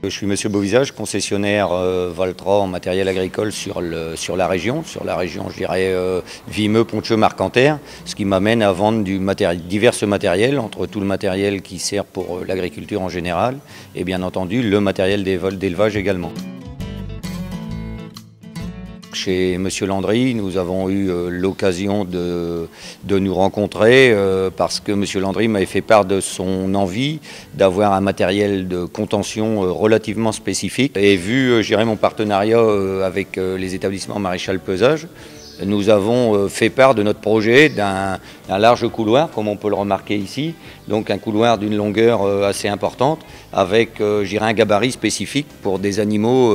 Je suis Monsieur Beauvisage, concessionnaire Valtra en matériel agricole sur la région, je dirais Vimeux, Pontcheux, Marcanterre, ce qui m'amène à vendre divers matériels, entre tout le matériel qui sert pour l'agriculture en général et bien entendu le matériel d'élevage également. Chez Monsieur Landry, nous avons eu l'occasion de nous rencontrer parce que Monsieur Landry m'avait fait part de son envie d'avoir un matériel de contention relativement spécifique. Et vu, je dirais, mon partenariat avec les établissements Maréchal Pesage, nous avons fait part de notre projet d'un large couloir, comme on peut le remarquer ici, donc un couloir d'une longueur assez importante, avec je dirais, un gabarit spécifique pour des animaux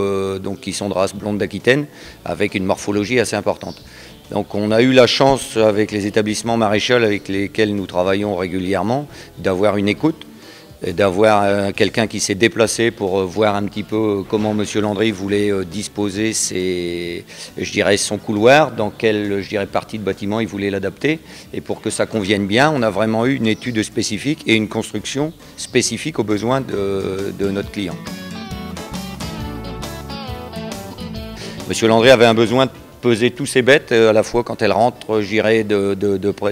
qui sont de race blonde d'Aquitaine, avec une morphologie assez importante. Donc on a eu la chance avec les établissements Maréchal avec lesquels nous travaillons régulièrement d'avoir une écoute, d'avoir quelqu'un qui s'est déplacé pour voir un petit peu comment Monsieur Landry voulait disposer son couloir, dans quelle partie de bâtiment il voulait l'adapter. Et pour que ça convienne bien, on a vraiment eu une étude spécifique et une construction spécifique aux besoins de notre client. Monsieur Landry avait un besoin de peser tous ses bêtes, à la fois quand elles rentrent,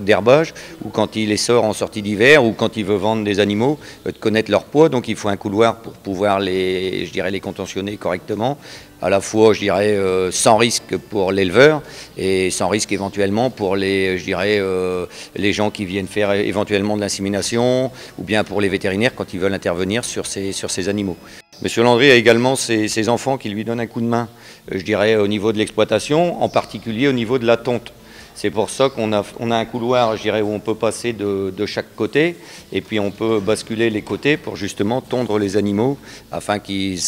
d'herbage, ou quand il les sort en sortie d'hiver, ou quand il veut vendre des animaux, de connaître leur poids. Donc il faut un couloir pour pouvoir les contentionner correctement, à la fois, sans risque pour l'éleveur et sans risque éventuellement pour les gens qui viennent faire éventuellement de l'insémination, ou bien pour les vétérinaires quand ils veulent intervenir sur ces animaux. Monsieur Landry a également ses enfants qui lui donnent un coup de main, au niveau de l'exploitation, en particulier au niveau de la tonte. C'est pour ça qu'on a un couloir, où on peut passer de chaque côté, et puis on peut basculer les côtés pour justement tondre les animaux, afin qu'ils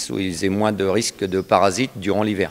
aient moins de risques de parasites durant l'hiver.